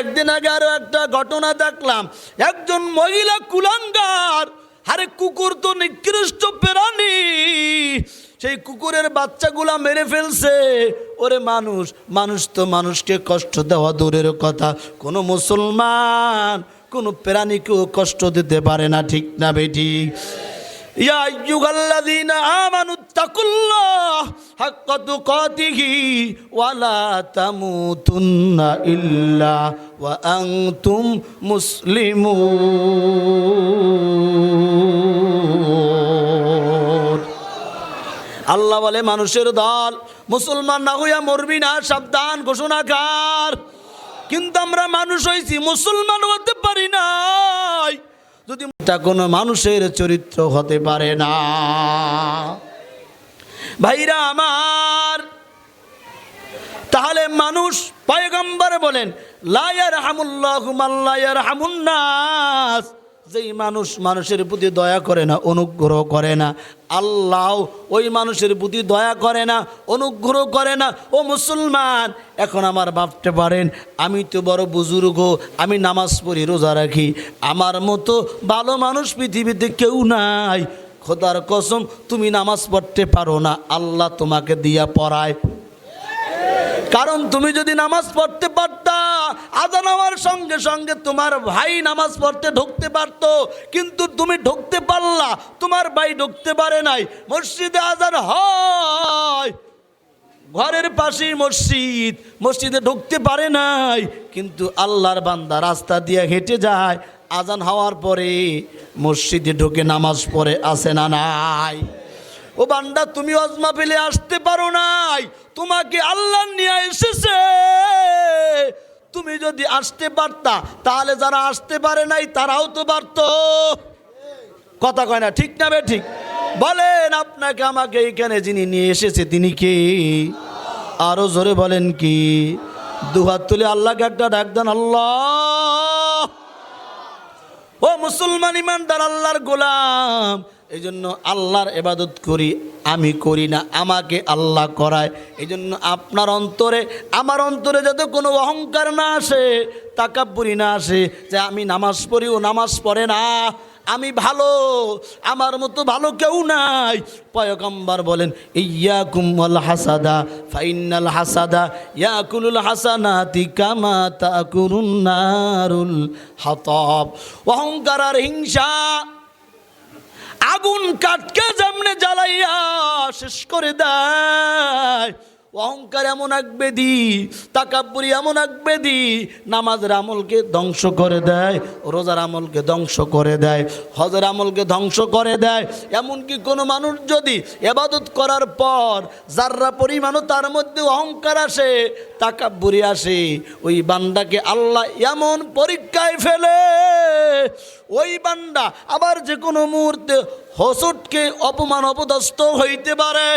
কয়েকদিন আগে আরো একটা ঘটনা দেখলাম, একজন মহিলা কুলাঙ্গার, আরে কুকুর তো নিকৃষ্ট প্রাণী, সেই কুকুরের বাচ্চাগুলা মেরে ফেলছে। ওরে মানুষ, মানুষ তো মানুষকে কষ্ট দেওয়া দূরের কথা, কোনো মুসলমান কোনো প্রাণীকেও কষ্ট দিতে পারে না, ঠিক না বেঠিক? ইয়া আইয়ুহাল্লাযীনা আমানুত্তাকুল্লাহ হাক্কা তুকাতিহি ওয়া লা তামুতুন্না ইল্লা ওয়া আনতুম মুসলিমুন। আল্লাহ বলে মানুষের দল, মুসলমান না হইয়া মরবি না, সাবধান ঘোষণা কার। কিন্তু আমরা মানুষ হইছি, মুসলমান হতে পারি নাই, যদি এটা কোনো মানুষের চরিত্র হতে পারে না। ভাইরা আমার, তাহলে মানুষ, পয়গম্বর বলেন লা ইয়ারহামুল্লাহু মান লা ইয়ারহামুন নাস, যেই মানুষ মানুষের প্রতি দয়া করে না, অনুগ্রহ করে না, আল্লাহ ওই মানুষের প্রতি দয়া করে না, অনুগ্রহ করে না। ও মুসলমান, এখন আমার ভাবতে পারেন, আমি তো বড় বুজুর্গ, আমি নামাজ পড়ি, রোজা রাখি, আমার মতো ভালো মানুষ পৃথিবীতে কেউ নাই। খোদার কসম, তুমি নামাজ পড়তে পারো না, আল্লাহ তোমাকে দিয়া পড়ায়। কারণ তুমি যদি নামাজ পড়তে পারতা, আজান হওয়ার সঙ্গে সঙ্গে তোমার ভাই নামাজ পড়তে ঢুকতে পারত, কিন্তু তুমি ঢুকতে পারলা, তোমার ভাই ঢুকতে পারে নাই। মসজিদে আজান হয়, ঘরের পাশেই মসজিদ, মসজিদে ঢুকতে পারে নাই, কিন্তু আল্লাহর বান্দা রাস্তা দিয়ে হেঁটে যায়, আজান হওয়ার পরে মসজিদে ঢুকে নামাজ পড়ে, আসে না নাই? ও বান্দা, তুমি অজমা পেলে আসতে পারো নাই, তোমাকে আল্লাহ নিয়ে এসেছে। তুমি যদি আসতে পারতা, তাহলে যারা আসতে পারে নাই তারাও তো পারত। কথা কয় না, ঠিক না বে ঠিক? বলেন, আপনাকে আমাকে এখানে যিনি নিয়ে এসেছে তিনি কে? আরো জোরে বলেন কি? দুহাত তুলে আল্লাহকে একটা ডাক দেন, আল্লাহ। ও মুসলমান ইমানদার, আল্লাহর গোলাম, এই জন্য আল্লাহর ইবাদত করি, আমি করি না, আমাকে আল্লাহ করায়। এই জন্য আপনার অন্তরে, আমার অন্তরে যাতে কোনো অহংকার না আসে, তাকাব্বুরি না আসে, যে আমি নামাজ পড়ি, ও নামাজ পড়ে না, আমি ভালো, আমার মতো ভালো কেউ নাই। পয়গম্বর বলেন ইয়াকুম ওয়াল হাসাদা ফাইন্নাল হাসাদা ইয়াকুলুল হাসানাতি কামা তাকুরুন নারুল হাতাব। অহংকার আর হিংসা আগুন কাটকে যেমনে জ্বালাইয়া শেষ করে দেয়, অহংকার এমন এক বেদি, তাকাব্বুরি এমন এক বেদি, নামাজের আমলকে ধ্বংস করে দেয়, রোজার আমলকে ধ্বংস করে দেয়, হজের আমলকে ধ্বংস করে দেয়। এমনকি কোনো মানুষ যদি ইবাদত করার পর যাররা পরিমাণও তার মধ্যে অহংকার আসে, তাকাব্বুরি আসে, ওই বান্দাকে আল্লাহ এমন পরীক্ষায় ফেলে, ওই বান্দা আবার যে কোনো মুহূর্তে হোঁচটকে অপমান অপদস্থ হইতে পারে।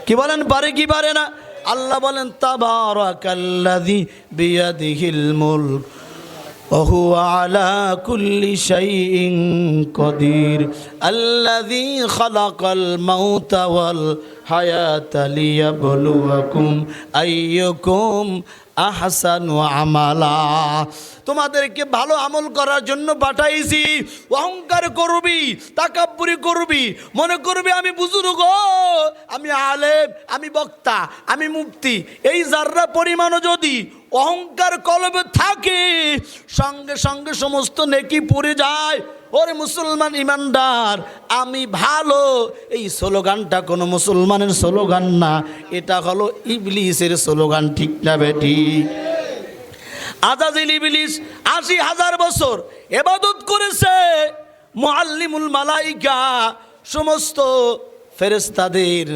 কি বলেন, পারে কি পারে না? আল্লাহ বলেন তাবারাকাল্লাযী বিয়াদিহিল মুলক ওয়া হুয়া আলা কুল্লি শাইইন কাদির আল্লাযী খালাকাল মাউতা ওয়াল হায়াতা লিয়াবলুয়াকুম আইয়ুকুম আহসানু আমালা। তোমাদেরকে ভালো আমল করার জন্য পাঠাইছি। অহংকার করবি, তাকাব্বুরি করবি, মনে করবি আমি বুজুর্গ, আমি আলেম, আমি বক্তা, আমি মুফতি, এই যাররা পরিমাণও যদি অহংকার কলবে থাকে, সঙ্গে সঙ্গে সমস্ত নেকি পুড়ে যায়। ওরে মুসলমান ইমানদার, আমি ভালো, এই স্লোগানটা কোনো মুসলমানের স্লোগান না, এটা হলো ইবলিসের স্লোগান, ঠিক না বেটি? আজাজিল ইবলিস ৮০,০০০ বছর ইবাদত করেছে, মুআল্লিমুল মালাইকা সমস্ত ফেরেশতাদের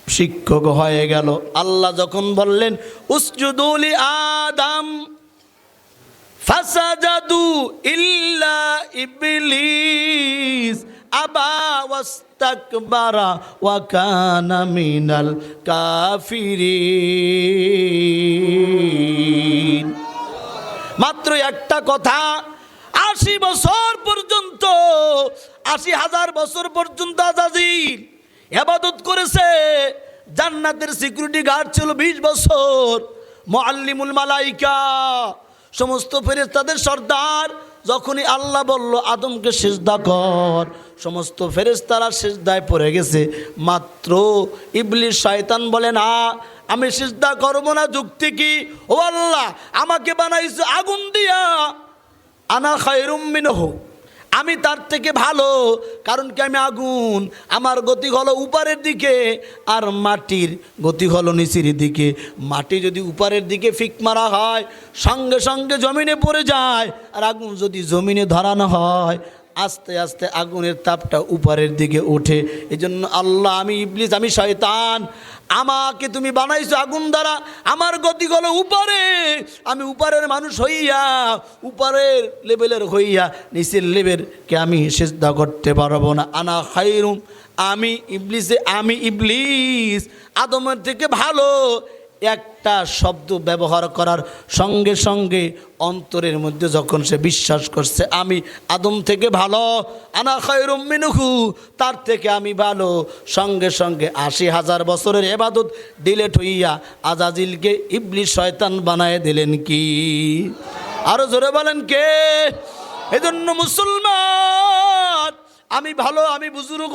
শিক্ষক হয়ে গেল। আল্লাহ যখন বললেন উসজুদু লি আদম ফাসাজাদু ইল্লা ইবলিস আবা ওয়াস্তাকবারা ওয়া কানা মিনাল কাফিরিন। মাত্র একটা কথা, ৮০ বছর পর্যন্ত, ৮০,০০০ বছর পর্যন্ত আজাজিল ইবাদত করেছে। জান্নাতের সিকিউরিটি গার্ড ছিল ২০ বছর, মুআল্লিমুল মালাইকা, সমস্ত ফেরেশতাদের সর্দার। যখনই আল্লাহ বলল আদমকে সিজদা কর, সমস্ত ফেরেশতারা সিজদায় পড়ে গেছে। মাত্র ইবলিস শয়তান বলে না, আমি সিজদা করব না। যুক্তি কি? ও আল্লাহ, আমাকে বানাইছো আগুন দিয়া, আনা খায়রুম মিনহু, আমি তার থেকে ভালো। কারণ কি? আমি আগুন, আমার গতি হলো উপরের দিকে, আর মাটির গতি হলো নিচের দিকে। মাটি যদি উপরের দিকে ফিক মারা হয়, সঙ্গে সঙ্গে জমিনে পড়ে যায়, আর আগুন যদি জমিনে ধরানো হয়, আস্তে আস্তে আগুনের তাপটা উপরের দিকে ওঠে। এই জন্য আল্লাহ, আমি ইবলিস, আমি শয়তান, আমাকে তুমি বানাইছো আগুন দ্বারা, আমার গতি হলো উপরে, আমি উপরের মানুষ হইয়া, উপরের লেভেলের হইয়া নিচের লেভেলকে আমি সিজদা করতে পারবো না। আনা খায়রুম, আমি ইবলিসে, আমি ইবলিস আদমের থেকে ভালো। একটা শব্দ ব্যবহার করার সঙ্গে সঙ্গে অন্তরের মধ্যে যখন সে বিশ্বাস করছে আমি আদম থেকে ভালো, আনা খায়রুম মিনহু, তার থেকে আমি ভালো, সঙ্গে সঙ্গে ৮০,০০০ বছরের এবাদত ডিলেট হইয়া আজাজিলকে ইবলিস শয়তান বানায় দিলেন। কি? আরো জোরে বলেন কে? এজন্য মুসলমান, আমি ভালো, আমি বুজুর্গ,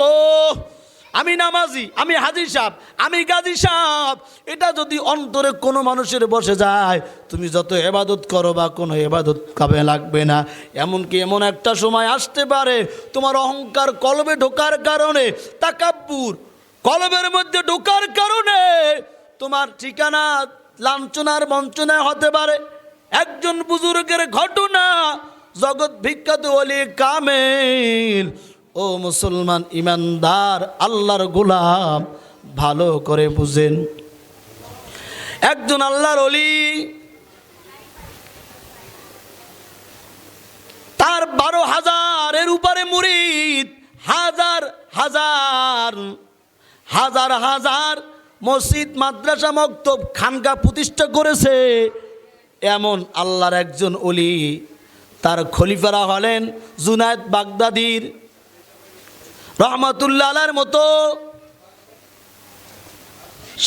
আমি নামাজি, আমি হাজি সাহেব, আমি গাজী সাহেব, এটা যদি অন্তরে কোনো মানুষের বসে যায়, তুমি যত এবাদত করো বা কোনো এবাদত কামে লাগবে না। এমনকি এমন একটা সময় আসতে পারে তোমার অহংকার কলবে ঢোকার কারণে, তাকাব্বুর কলবের মধ্যে ঢোকার কারণে তোমার ঠিকানা লাঞ্ছনার বঞ্চনায় হতে পারে। একজন বুজুর্গের ঘটনা, জগৎ বিখ্যাত ওলি কামেল। ও মুসলমান ইমানদার আল্লাহর গোলাম, ভালো করে বুঝেন। একজন আল্লাহর ওলি, তার ১২,০০০-এর উপরে মুরিদ, হাজার হাজার হাজার হাজার মসজিদ, মাদ্রাসা, মক্তব, খানকা প্রতিষ্ঠা করেছে। এমন আল্লাহর একজন ওলি, তার খলিফারা হলেন জুনায়েদ বাগদাদির রহমাতুল্লাহ আলাইহির মতো,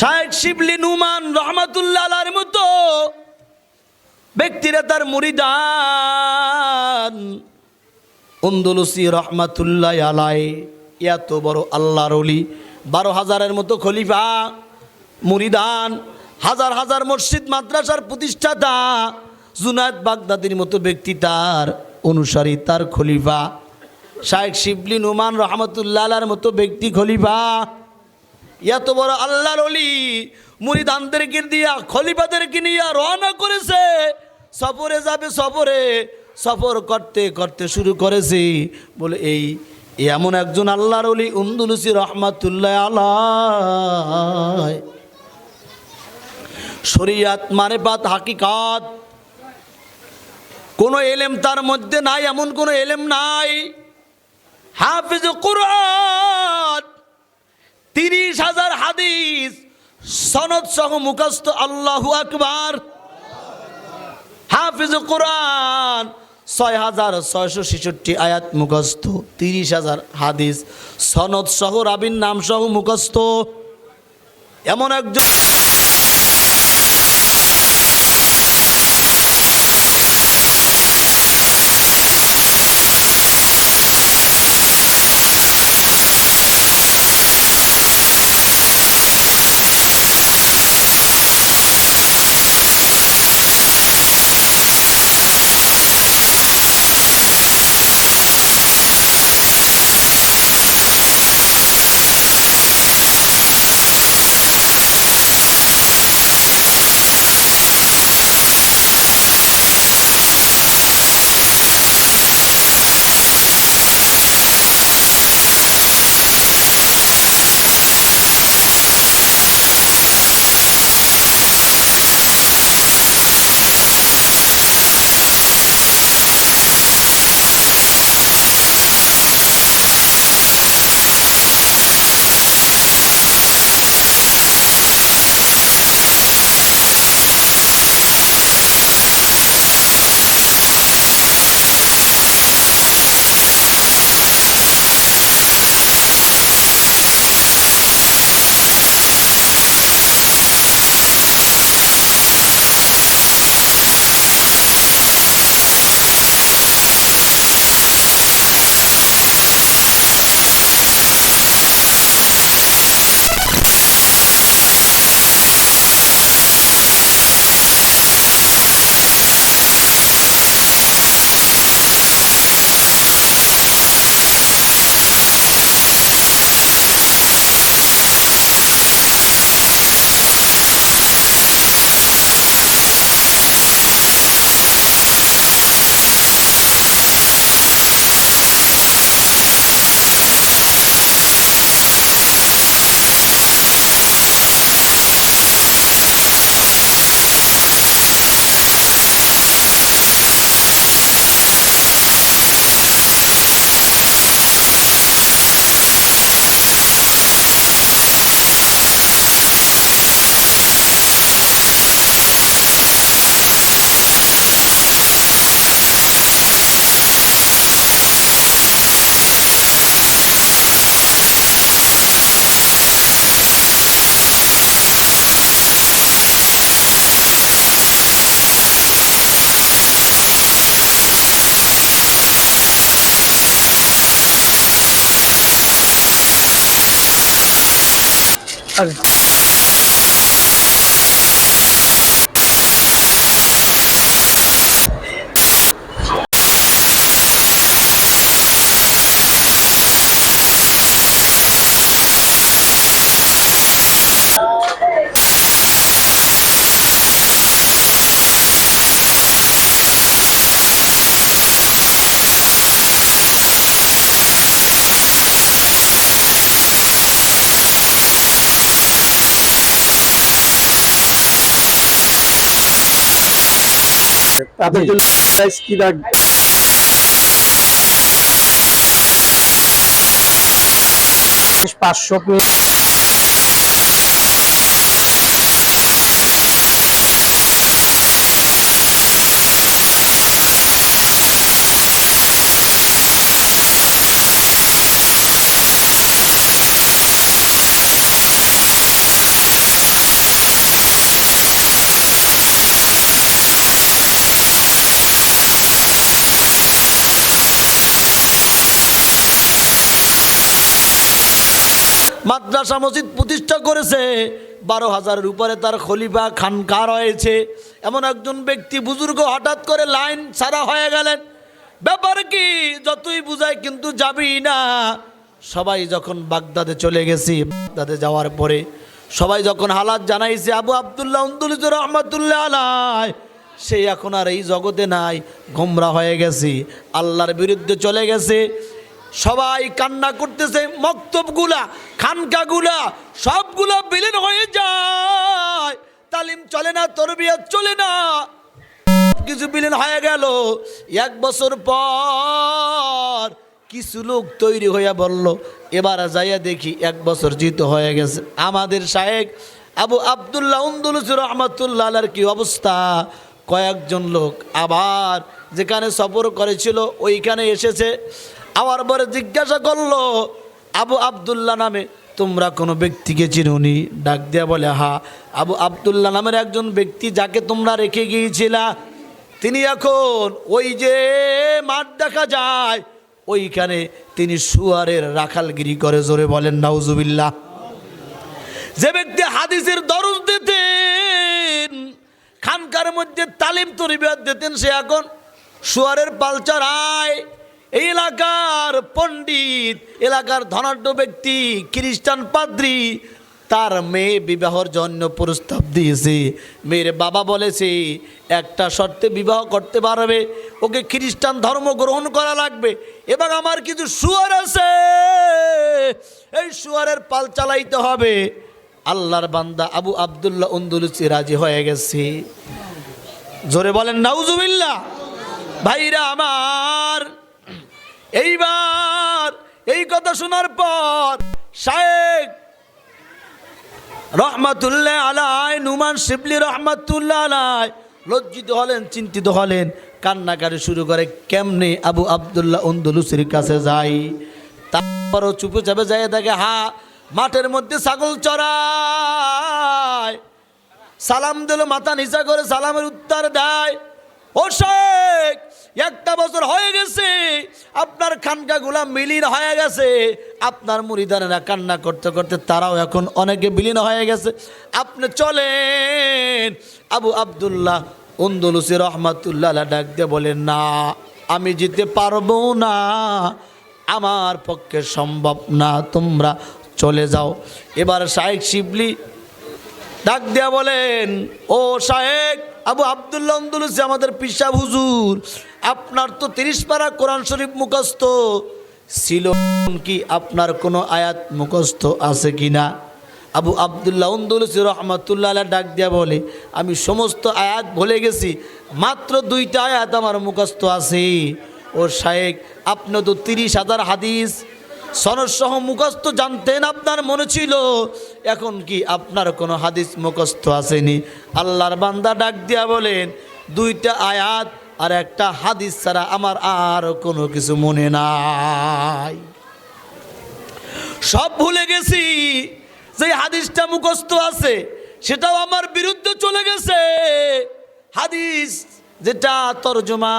শাইখ শিবলি নুমান রহমাতুল্লাহ আলাইহির মতো ব্যক্তিরা তার মুরিদান। আন্দলুসি রহমাতুল্লাহ আলাইহি এত বড় আল্লাহর ওলি, ১২,০০০-এর মতো খলিফা, মুরিদান, হাজার হাজার মসজিদ মাদ্রাসার প্রতিষ্ঠাতা জুনায়েদ বাগদাদির মতো ব্যক্তি তার অনুসারী, তার খলিফা। শাইখ শিবলি নুমান রহমতুল্লাহ আলাইহির মতো ব্যক্তি খলিফা। এত বড় আল্লাহর ওলি মুরিদানদেরকে দিয়া, খলিফাদেরকে নিয়ে রওনা করেছে, সফরে যাবে। সফর করতে করতে শুরু করেছে বলে এই এমন একজন আল্লাহর ওলি আন্দলুসি রহমাতুল্লাহ আলাইহি, শরিয়াত, মারিফাত, হাকিকাত, কোনো এলেম তার মধ্যে নাই, এমন কোনো এলেম নাই। হাফিজ কুরআন, ৩০,০০০ হাদিস সনদ সহ মুখস্থ, আল্লাহু আকবার। হাফিজ কুরআন ৬,৬৬৬ আয়াত মুখস্থ, ৩০,০০০ হাদিস সনদ সহ, রাবির নাম সহ মুখস্থ। এমন একজন তাদের জন্য প্রাইস কি রাখবে? 500 পিস। মাদ্রাসা মসজিদ প্রতিষ্ঠা করেছে, 12,000-এর উপরে তার খলিফা খানকা রয়েছে। এমন একজন ব্যক্তি বুজুর্গ হঠাৎ করে লাইন ছাড়া হয়ে গেলেন। ব্যাপার কি যতই বুঝায় কিন্তু যাবি না। সবাই যখন বাগদাদে চলে গেছি, বাগদাদে যাওয়ার পরে সবাই যখন হালাত জানাইছে, আবু আবদুল্লাহ উন্দুলুসি রহমাতুল্লাহ আলাইহি সে এখন আর এই জগতে নাই, গোমরা হয়ে গেছে, আল্লাহর বিরুদ্ধে চলে গেছে। সবাই কান্না করতেছে, মক্তবগুলা খানকাগুলা সবগুলা বিলীন হয়ে যায়, তালিম চলে না, তরবিয়ত চলে না, কিছু বিলীন হয়ে গেল। 1 বছর পর কিছু লোক তৈরি হইয়া বলল, এবার যাইয়া দেখি 1 বছর জিত হয়ে গেছে। আমাদের শায়েখ আবু আবদুল্লাহ উন্দুলুসি রহমাতুল্লাহ আলাইহির কি অবস্থা। কয়েকজন লোক আবার যেখানে সফর করেছিল ওইখানে এসেছে। আবার পরে জিজ্ঞাসা করলো, আবু আবদুল্লাহ নামে তোমরা কোনো ব্যক্তিকে চিনুনি? ডাক দিয়া বলে, হ্যাঁ, আবু আবদুল্লাহ নামের একজন ব্যক্তি যাকে তোমরা রেখে গিয়েছিলা, তিনি এখন ওই যে মাঠ দেখা যায় ওইখানে তিনি শুয়ারের রাখালগিরি করে। জোরে বলেন নাউজুবিল্লাহ। যে ব্যক্তি হাদিসের দরজ দিতেন, খানকার মধ্যে তালিম তরবিয়ত দিতেন, সে এখন শুয়ারের পাল চড়ায়। এই এলাকার পণ্ডিত, এলাকার ধনাঢ্য ব্যক্তি, খ্রিস্টান পাদ্রী তার মেয়ে বিবাহর জন্য প্রস্তাব দিয়েছে। মেয়ের বাবা বলেছে একটা শর্তে বিবাহ করতে পারবে, ওকে খ্রিস্টান ধর্ম গ্রহণ করা লাগবে, এবং আমার কিছু শুয়ার আছে, এই শুয়ারের পাল চালাইতে হবে। আল্লাহর বান্দা আবু আবদুল্লাহ উন্দুলুসি রাজি হয়ে গেছে। জোরে বলেন নাউজুবিল্লাহ। ভাইরা আমার, এইবার এই কথা শোনার পর শায়েখ রহমাতুল্লাহ আলাইহি, নুমান শিবলি রহমাতুল্লাহ আলাইহি লজ্জিত হলেন, চিন্তিত হলেন, কান্নাকারি শুরু করে। কেমনে আবু আবদুল্লাহ উন্দুলুসির কাছে যাই? তারপরও চুপে চাপে যাই দেখে, মাঠের মধ্যে ছাগল চড়ায়। সালাম দিল, মাথা নিচা করে সালামের উত্তর দেয়। ও শেখ, 1টা বছর হয়ে গেছে, আপনার খানকাগুলা বিলীন হয়ে গেছে, আপনার মুরিদানেরা কান্না করতে করতে তারাও এখন অনেকে বিলীন হয়ে গেছে, আপনি চলেন। আবু আবদুল্লাহ উন্দুলুসি রহমাতুল্লাহ ডাক দিয়ে বলেন, না, আমি যেতে পারবো না, আমার পক্ষে সম্ভব না, তোমরা চলে যাও। এবার শায়েখ শিবলি ডাক দিয়া বলেন, ও শায়েখ আবু আবদুল্লাহ উন্দুলুসি, আমাদের পিসাব হুজুর, আপনার তো 30 পারা কোরআন শরীফ মুখস্থ ছিল, কি আপনার কোনো আয়াত মুখস্থ আছে কিনা? আবু আবদুল্লাহ উন্দুলুসি রহমাতুল্লাহ আলাইহি ডাক দিয়া বলে, আমি সমস্ত আয়াত ভুলে গেছি, মাত্র 2টা আয়াত আমার মুখস্থ আছে। ও শায়েখ, আপনি তো 30,000 হাদিস সনদসহ মুখস্থ জানতেন, আপনার মনে ছিল, এখন কি আপনার কোনো হাদিস মুখস্থ আসেনি? আল্লাহর বান্দা ডাক দিয়া বলেন, 2টা আয়াত আর একটা হাদিস ছাড়া আমার আর কোনো কিছু মনে নাই, সব ভুলে গেছি। যে হাদিসটা মুখস্থ আছে সেটাও আমার বিরুদ্ধে চলে গেছে। হাদিস যেটা তরজমা,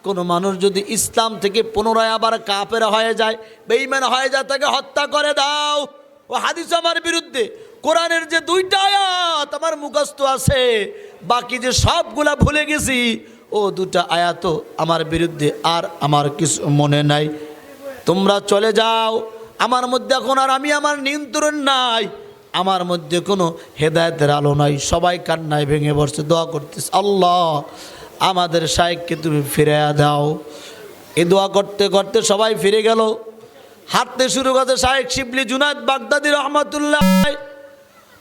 কোনো মানুষ যদি ইসলাম থেকে পুনরায় আবার কাফের হয়ে যায়, বেঈমান হয়ে যায়, তাকে হত্যা করে দাও। ও ও হাদিস আমার বিরুদ্ধে, কোরআনের যে 2টা আয়াত আমার মুখস্থ আছে, বাকি যে সবগুলা ভুলে গেছি, ও 2টা আয়াতও আমার বিরুদ্ধে, আর আমার কিছু মনে নাই। তোমরা চলে যাও, আমার মধ্যে এখন আর আমি আমার নিয়ন্ত্রণ নাই, আমার মধ্যে কোনো হেদায়েতের আলো নাই। সবাই কান্নায় ভেঙে বসছে, দোয়া করতেছে, আল্লাহ আমাদের শায়েখকে তুমি ফিরিয়ে দাও। এই দোয়া করতে করতে সবাই ফিরে গেল, হাঁটতে শুরু করতে শায়েখ শিবলি জুনায়েদ বাগদাদি রহমাতুল্লাহ।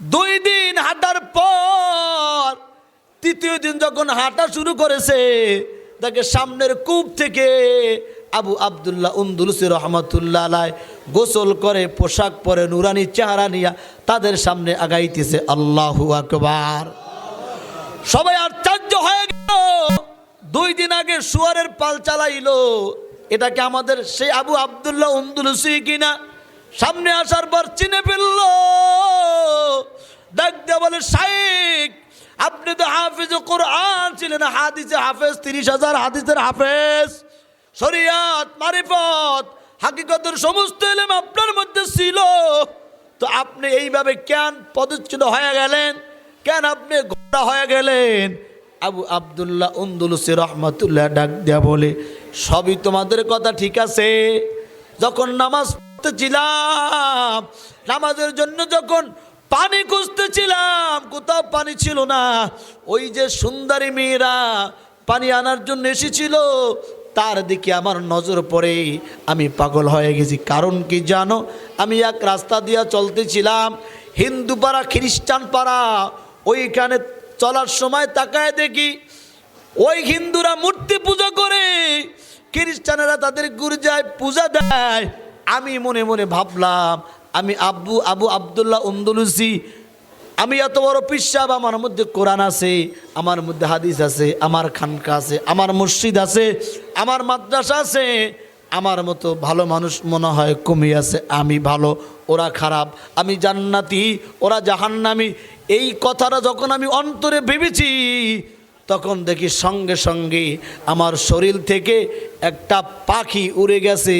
2 দিন হাঁটার পর 3য় দিন যখন হাঁটা শুরু করেছে, তাকে সামনের কূপ থেকে আবু আবদুল্লাহ উন্দুলুসি রহমাতুল্লাহ আলাইহি গোসল করে পোশাক পরে নুরানি চেহারা নিয়ে তাদের সামনে আগাইতেছে। আল্লাহু আকবার। সবাই আশ্চর্য হয়ে গেল, 2 দিন আগে শুয়ারের পাল চালাইলো, এটাকে আমাদের সেই আবু আবদুল্লাহ উন্দুলুসি কিনা? সামনে আসার পর চিনে ফেলল, ডাক দিয়ে বলে, শাইখ আপনি তো হাফিজ কোরআন ছিলেন, হাদিসে হাফেজ, 30,000 হাদিসের হাফেজ, শরিয়াত মারিফত হাকিকতের সমস্ত ইলম আপনার মধ্যে ছিল, তো আপনি এইভাবে কেন পদচ্যুত হয়ে গেলেন, কেন আপনি গোড়া হয়ে গেলেন? আবু আবদুল্লাহ উন্দুলুসি রহমাতুল্লাহ ডাক দেয়া বলে, সবই তোমাদের কথা ঠিক আছে, যখন নামাজ পড়তেছিলাম, নামাজের জন্য যখন পানি খুঁজতেছিলাম, কোথাও পানি ছিল না, ওই যে সুন্দরী মেয়েরা পানি আনার জন্য এসেছিল, তার দিকে আমার নজর পড়ে আমি পাগল হয়ে গেছি। কারণ কি জানো? আমি এক রাস্তা দিয়ে চলতেছিলাম, হিন্দু পাড়া খ্রিস্টান পাড়া, ওইখানে চলার সময় তাকায় দেখি ওই হিন্দুরা মূর্তি পূজা করে, খ্রিস্টানেরা তাদের গির্জায় পূজা দেয়। আমি মনে মনে ভাবলাম, আমি আবু আবদুল্লাহ উন্দুলুসি, আমি এত বড় পিসাব, আমার মধ্যে কোরআন আছে, আমার মধ্যে হাদিস আছে, আমার খানকা আছে, আমার মসজিদ আছে, আমার মাদ্রাসা আছে, আমার মতো ভালো মানুষ মনে হয় কমই আছে। আমি ভালো, ওরা খারাপ, আমি জান্নাতি, ওরা জাহান্নামী। এই কথাটা যখন আমি অন্তরে ভেবেছি, তখন দেখি সঙ্গে সঙ্গে আমার শরীর থেকে একটা পাখি উড়ে গেছে,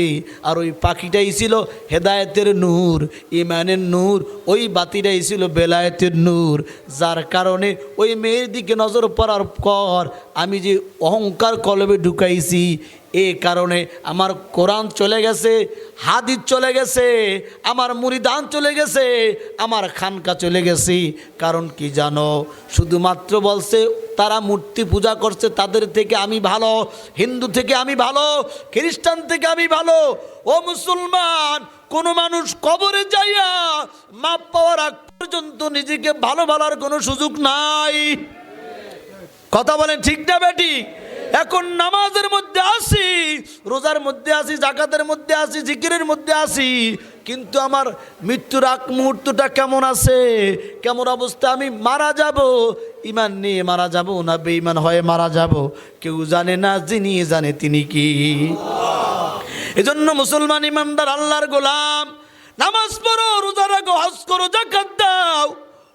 আর ওই পাখিটাই ছিল হেদায়েতের নূর, ইমানের নূর, ওই বাতিটাই ছিল বেলায়েতের নূর, যার কারণে ওই মেয়ের দিকে নজর পড়ার পর আমি যে অহংকার কলবে ঢুকাইছি, এ কারণে আমার কোরআন চলে গেছে, হাদিস চলে গেছে, আমার মুরিদান চলে গেছে, আমার খানকা চলে গেছে। কারণ কি জানো? শুধুমাত্র বলছে তারা মূর্তি পূজা করছে, তাদের থেকে আমি ভালো, হিন্দু থেকে আমি ভালো, খ্রিস্টান থেকে আমি ভালো। ও মুসলমান, কোন মানুষ কবরে যাইয়া মাপ পাওয়ার আগ পর্যন্ত নিজেকে ভালো বলার কোনো সুযোগ নাই। কথা বলেন ঠিক না বেটি? এখন নামাজের মধ্যে আসি, রোজার মধ্যে আসি, জাকাতের মধ্যে আসি, জিকিরের মধ্যে আসি, কিন্তু আমার মৃত্যুর আগ মুহূর্তটা কেমন আছে, কেমন অবস্থা? আমি মারা যাব, ইমান নিয়ে মারা যাব না বেঈমান হয়ে মারা যাব, কেউ জানে না, যিনি জানে তিনি কি। এজন্য মুসলমান ইমানদার আল্লাহর গোলাম, নামাজ পড়ো, রোজা রাখো, হজ করো, জাকাত দাও,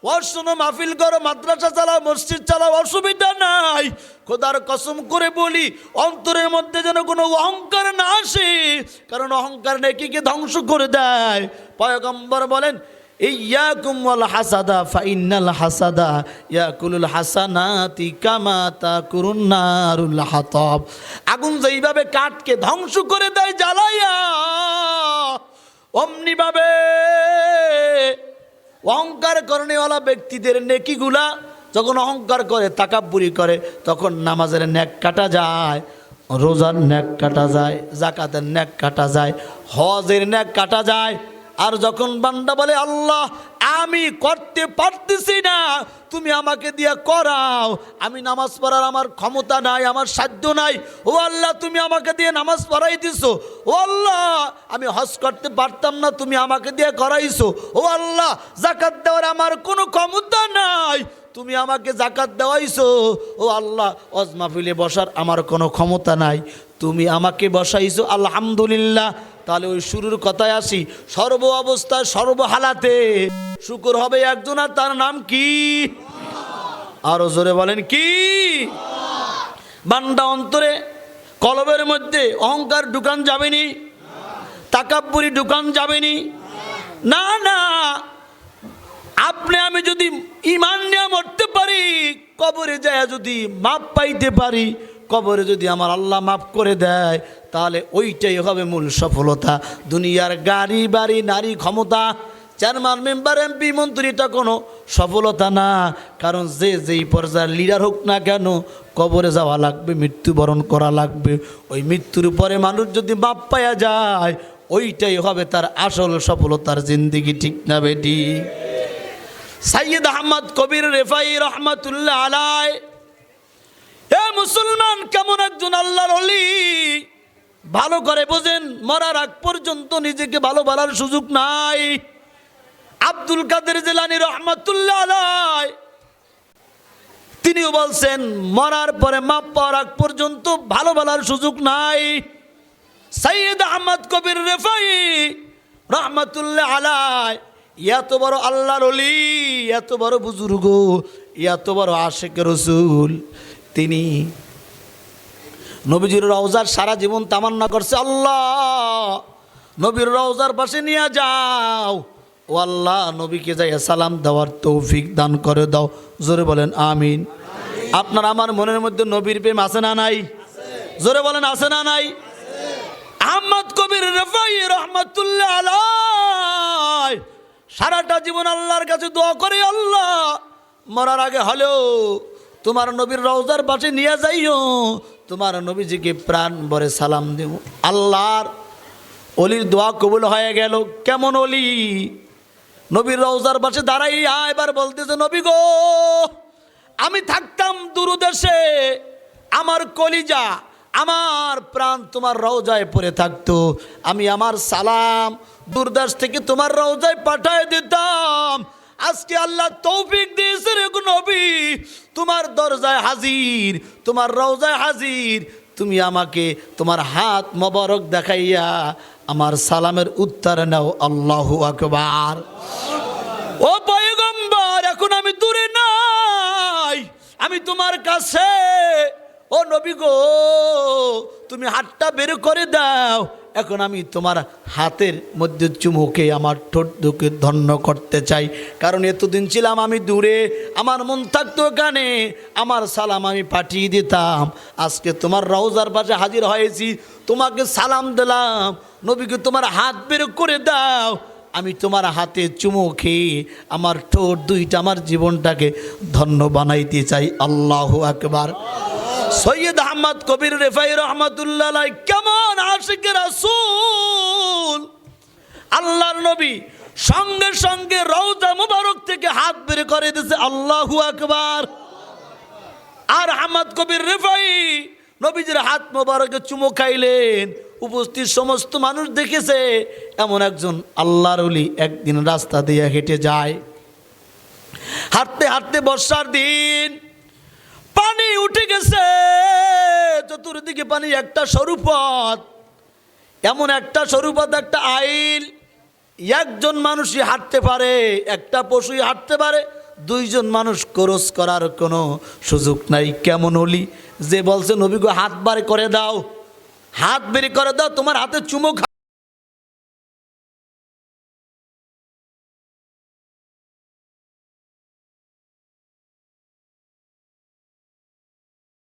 ওয়াশোনো, মাহফিল করো, মাদ্রাসা চালাও, মসজিদ চালাও, অসুবিধা নাই। খোদার কসম করে বলি, অন্তরের মধ্যে যেন কোনো অহংকার না আসে, কারণ অহংকার নেকিকে ধ্বংস করে দেয়। পয়গম্বর বলেন, ইয়াকুম ওয়াল হাসাদা ফাইন্নাল হাসাদা ইয়াকুলুল হাসানাতি কামা তাকুরুন নারুল হাতাব। আগুন যেইভাবে কাঠকে ধ্বংস করে দেয় জ্বালাইয়া, অমনিভাবে অহংকার করণেওয়ালা ব্যক্তিদের নেকিগুলা যখন অহংকার করে, তাকাব্বুরি করে, তখন নামাজের নেক কাটা যায়, রোজার নেক কাটা যায়, জাকাতের নেক কাটা যায়, হজের নেক কাটা যায়। আর যখন বান্দা বলে, আল্লাহ আমি করতে পারতেছি না, তুমি আমাকে দিয়ে করাও, আমি নামাজ পড়ার আমার ক্ষমতা নাই, আমার সাধ্য নাই, ও আল্লাহ তুমি আমাকে দিয়ে নামাজ পড়াই দিছো, ও আল্লাহ আমি হজ করতে পারতাম না, তুমি আমাকে দিয়ে করাইছো, ও আল্লাহ জাকাত দেওয়ার আমার কোনো ক্ষমতা নাই, তুমি আমাকে জাকাত দেওয়াইছো, ও আল্লাহ ওয়াজ মাহফিলে বসার আমার কোনো ক্ষমতা নাই, তুমি আমাকে বসাইছো, আলহামদুলিল্লাহ। তাহলে ওই শুরুর কথায় আসি, সর্ব অবস্থায় সর্বহালাতে শুকর হবে একজন, আর তার নাম কি? আরো জোরে বলেন কি? বান্দা অন্তরে কলবের মধ্যে অহংকার ঢুকান যাবেনি, তাকাব্বুরি ঢুকান যাবেনি, না না, আপনি আমি যদি ঈমান নিয়ে মরতে পারি, কবরে যায় যদি মাপ পাইতে পারি, কবরে যদি আমার আল্লাহ মাফ করে দেয়, তাহলে ওইটাই হবে মূল সফলতা। দুনিয়ার গাড়ি বাড়ি নারী ক্ষমতা, চেয়ারম্যান মেম্বার এমপি মন্ত্রী, এটা কোনো সফলতা না। কারণ যে যেই পর্যায়ের লিডার হোক না কেন, কবরে যাওয়া লাগবে, মৃত্যুবরণ করা লাগবে। ওই মৃত্যুর পরে মানুষ যদি মাপ পাওয়া যায়, ওইটাই হবে তার আসল সফলতার জিন্দেগি, ঠিক না বেটি? সাইয়্যিদ আহমদ কবির রেফাই রহমাতুল্লাহ আলাই, এ মুসলমান, কেমন একজন আল্লাহর ওলি, ভালো করে বোঝেন। মরার আগ পর্যন্ত নিজেকে ভালো বলার সুযোগ নাই। আব্দুল কাদের জিলানী রহমাতুল্লাহ আলাই তিনিও বলছেন, মরার পরে মাপ পাওয়ার আগ পর্যন্ত ভালো বলার সুযোগ নাই। সাইয়্যিদ আহমদ কবির রেফাই রহমাতুল্লাহ আলাই এত বড় আল্লাহর ওলি, এত বড় বুজুর্গ, এত বড় আশিক রাসূল, তিনি নবীজির রওজার সারা জীবন তামান্না করছে, আল্লাহ নবীর রওজার পাশে নিয়ে যাও, ও আল্লাহ নবীকে যাই সালাম দেওয়ার তৌফিক দান করে দাও। জোরে বলেন আমিন। আপনার আমার মনের মধ্যে নবীর প্রেম আছে না নাই? জোরে বলেন আছে না নাই? আহমদ কবির রেফাই রহমাতুল্লাহ আলাই সারাটা জীবন আল্লাহর কাছে দোয়া করে, আল্লাহ মরার আগে হলেও তোমার নবীর রওজার পাশে নিয়ে যাইও, তোমার নবীজিকে প্রাণ ভরে সালাম দেব। আল্লাহর অলির দোয়া কবুল হয়ে গেল। কেমন অলি? নবীর রওজার পাশে দাঁড়াইয়া এবার বলতেছে, নবী গো, আমি থাকতাম দূরদেশে, আমার কলিজা আমার প্রাণ তোমার রওজায় পড়ে থাকতো, আমি আমার সালাম দূরদেশ থেকে তোমার রওজায় পাঠায় দিতাম। আজকে আল্লাহ তৌফিক দিয়েছে রে নবী, তোমার দরজায় হাজির, তোমার রওজায় হাজির, তুমি আমাকে তোমার হাত মোবারক দেখাইয়া আমার সালামের উত্তর নাও। আল্লাহু আকবার। ও পয়গম্বর, এখন আমি দূরে নাই, আমি তোমার কাছে। ও নবী গো, তুমি হাতটা বের করে দাও, এখন আমি তোমার হাতের মধ্যে চুমুকে আমার ঠোঁট দুকে ধন্য করতে চাই। কারণ এতদিন ছিলাম আমি দূরে, আমার মন থাকতো ওখানে, আমার সালাম আমি পাঠিয়ে দিতাম। আজকে তোমার রওজার পাশে হাজির হয়েছি, তোমাকে সালাম দিলাম, নবীকে তোমার হাত বের করে দাও, আমি তোমার হাতে চুমু খেয়ে আমার ঠোঁট দুইটা আমার জীবনটাকে ধন্য বানাইতে চাই। আল্লাহু আকবার। সৈয়দ আহমদ কবির রেফাই রহমাতুল্লাহ আলাইহি কেমন আশিক রাসূল, আল্লাহর নবী সঙ্গে সঙ্গে রওজা মুবারক থেকে হাত বের করে দিয়েছে। আল্লাহু আকবার। আর আহমদ কবির রেফাই নবীজির হাত মোবারকে চুমু খাইলেন, উপস্থিত সমস্ত মানুষ দেখেছে এমন একজন আল্লাহর ওলি একদিন রাস্তা দিয়ে হেঁটে যায়। হাঁটতে হাঁটতে বর্ষার দিন, পানি উঠে গেছে চতুর্দিকে পানি, একটা সরু পথ, এমন একটা সরু পথ, একটা আইল, একজন মানুষই হাঁটতে পারে, একটা পশুই হাঁটতে পারে, দুইজন মানুষ ক্রস করার কোনো সুযোগ নাই। কেমন ওলি যে বলছে, নবী গো হাত বার করে দাও, হাত বের করে দাও, তোমার হাতে চুমু